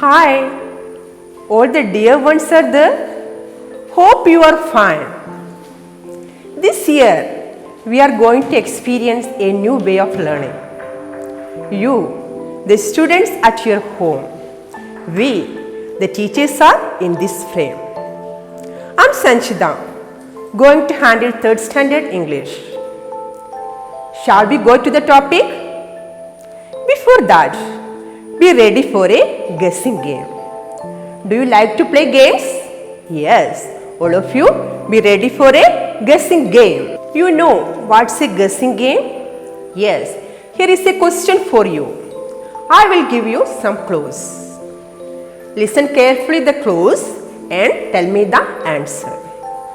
Hi, all the dear ones are there. Hope you are fine. This year, we are going to experience a new way of learning. You, the students at your home, we, the teachers are in this frame. I'm Sanchita, going to handle 3rd standard English. Shall we go to the topic? Before that, be ready for a guessing game. Do you like to play games? Yes, all of you be ready for a guessing game. You know what's a guessing game? Yes, here is a question for you. I will give you some clues. Listen carefully the clues and tell me the answer.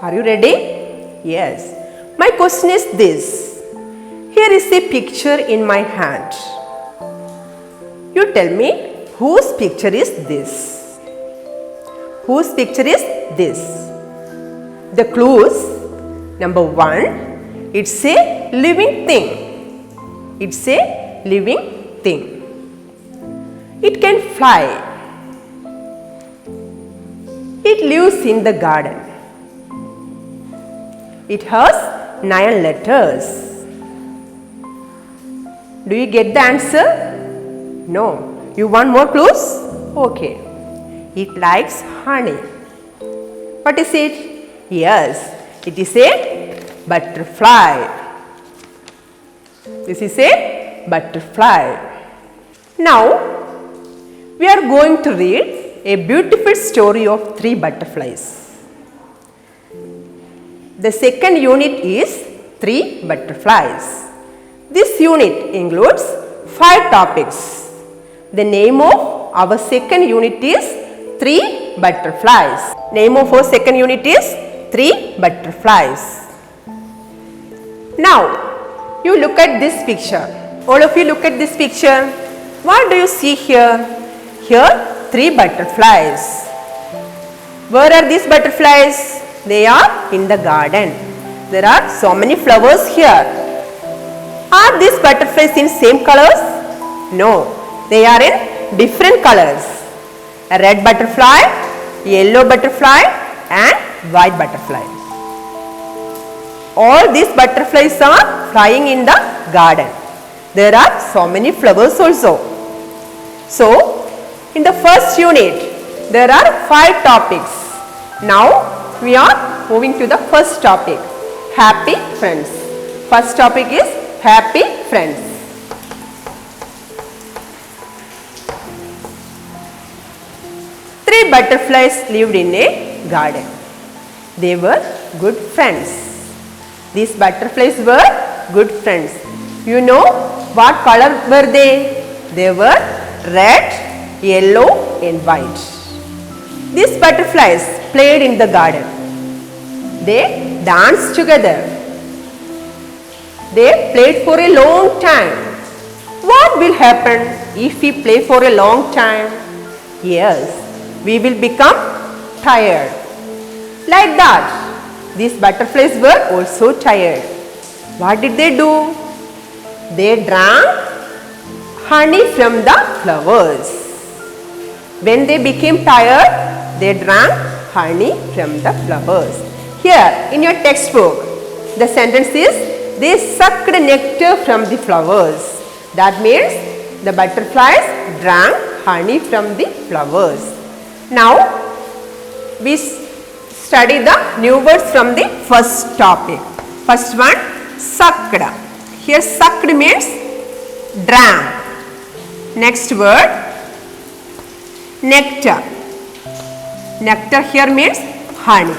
Are you ready? Yes. My question is this. Here is a picture in my hand. You tell me whose picture is this? Whose picture is this? The clues. Number 1, it's a living thing. It's a living thing. It can fly. It lives in the garden. It has 9 letters. Do you get the answer? No. You want more clues? Okay. It likes honey. What is it? Yes, it is a butterfly. This is a butterfly. Now, we are going to read a beautiful story of 3 butterflies. The second unit is 3 butterflies. This unit includes 5 topics. The name of our second unit is 3 butterflies. Name of our second unit is 3 butterflies. Now, you look at this picture. All of you look at this picture. What do you see here? Here, 3 butterflies. Where are these butterflies? They are in the garden. There are so many flowers here. Are these butterflies in same colors? No. They are in different colors. A red butterfly, yellow butterfly and white butterfly. All these butterflies are flying in the garden. There are so many flowers also. So, in the first unit, there are 5 topics. Now, we are moving to the first topic, happy friends. First topic is happy friends. 3 butterflies lived in a garden. They were good friends. These butterflies were good friends. You know what color were they? They were red, yellow and white. These butterflies played in the garden. They danced together. They played for a long time. What will happen if we play for a long time? Yes, we will become tired. Like that, these butterflies were also tired. What did they do? They drank honey from the flowers. When they became tired, they drank honey from the flowers. Here in your textbook, the sentence is, they sucked nectar from the flowers. That means the butterflies drank honey from the flowers. Now, we study the new words from the first topic. First one, sucked. Here sucked means drank. Next word, nectar. Nectar here means honey.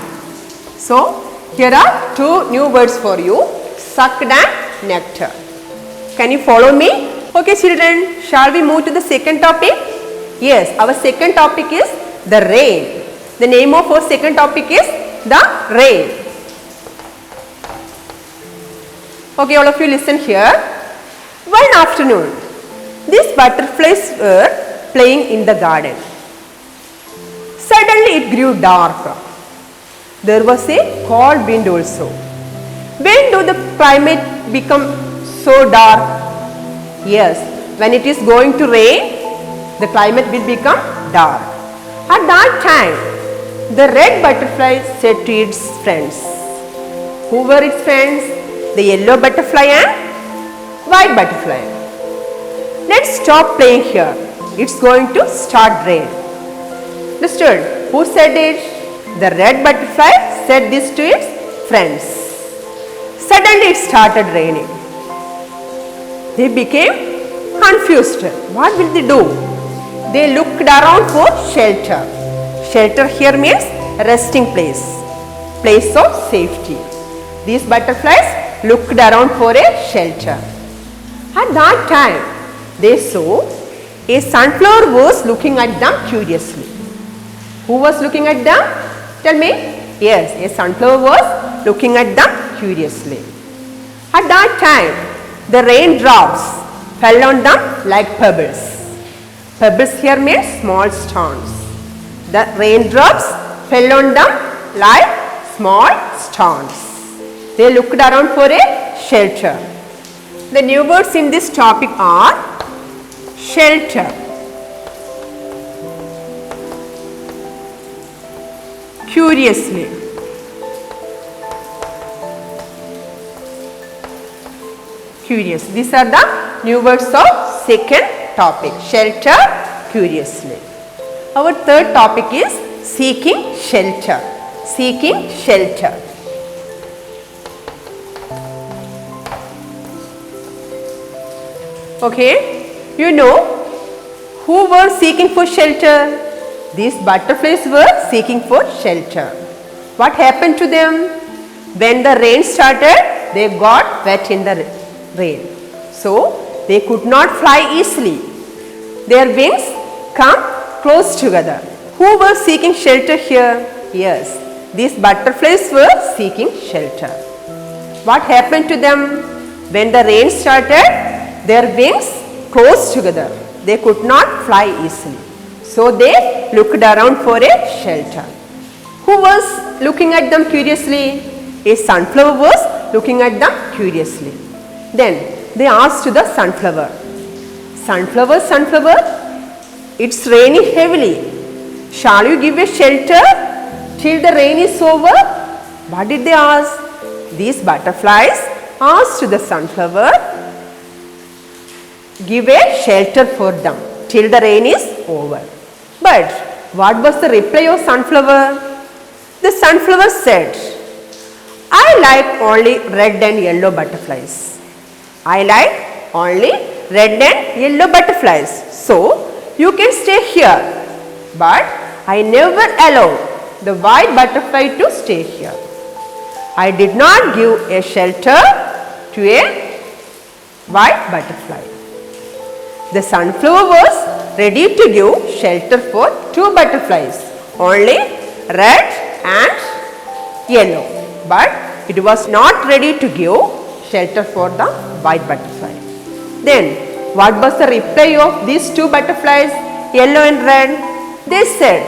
So, here are 2 new words for you, sucked and nectar. Can you follow me? Okay children, shall we move to the second topic? Yes, our second topic is the rain. The name of our second topic is the rain. Okay, all of you listen here. One afternoon, these butterflies were playing in the garden. Suddenly it grew dark. There was a cold wind also. When do the climate become so dark? Yes, when it is going to rain, the climate will become dark. At that time, the red butterfly said to its friends. Who were its friends? The yellow butterfly and white butterfly. Let's stop playing here. It's going to start rain. Understood? Who said it? The red butterfly said this to its friends. Suddenly it started raining. They became confused. What will they do? They looked around for shelter. Shelter here means resting place, place of safety. These butterflies looked around for a shelter. At that time, they saw a sunflower was looking at them curiously. Who was looking at them? Tell me. Yes, a sunflower was looking at them curiously. At that time, the raindrops fell on them like pebbles. Pebbles here means small stones. The raindrops fell on them like small stones. They looked around for a shelter. The new words in this topic are shelter, curiously, curious. These are the new words of second topic, shelter, curiously. Our third topic is seeking shelter, seeking shelter. Okay, you know who were seeking for shelter? These butterflies were seeking for shelter. What happened to them? When the rain started, they got wet in the rain. So, they could not fly easily. Their wings come close together. Who were seeking shelter here? Yes, these butterflies were seeking shelter. What happened to them? When the rain started, their wings closed together. They could not fly easily. So they looked around for a shelter. Who was looking at them curiously? A sunflower was looking at them curiously. Then they asked the sunflower, "Sunflower, sunflower, it's raining heavily. Shall you give a shelter till the rain is over?" What did they ask? These butterflies asked the sunflower, give a shelter for them till the rain is over. But what was the reply of sunflower? The sunflower said, "I like only red and yellow butterflies. I like only red and yellow butterflies. So you can stay here. But I never allow the white butterfly to stay here. I did not give a shelter to a white butterfly." The sunflower was ready to give shelter for two butterflies, only red and yellow. But it was not ready to give shelter for the white butterfly. Then what was the reply of these two butterflies, yellow and red? They said,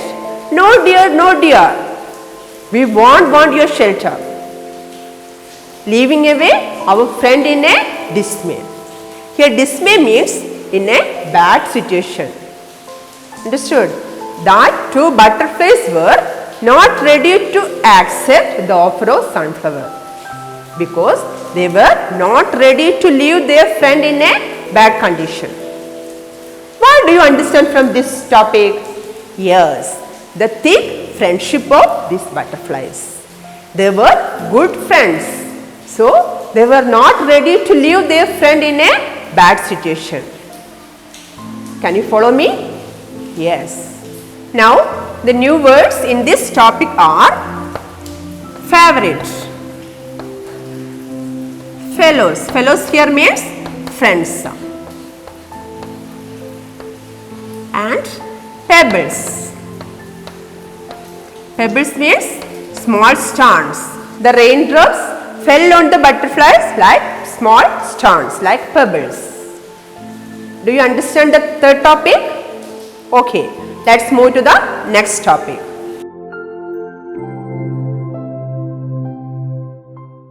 "No dear, no dear, we won't want your shelter," leaving away our friend in a dismay. Here dismay means in a bad situation. Understood? That two butterflies were not ready to accept the offer of sunflower because they were not ready to leave their friend in a bad condition. What do you understand from this topic? Yes, the thick friendship of these butterflies. They were good friends. So, they were not ready to leave their friend in a bad situation. Can you follow me? Yes. Now, the new words in this topic are favorite, fellows. Fellows here means friends. And pebbles. Pebbles means small stones. The raindrops fell on the butterflies like small stones, like pebbles. Do you understand the third topic? Okay, let's move to the next topic.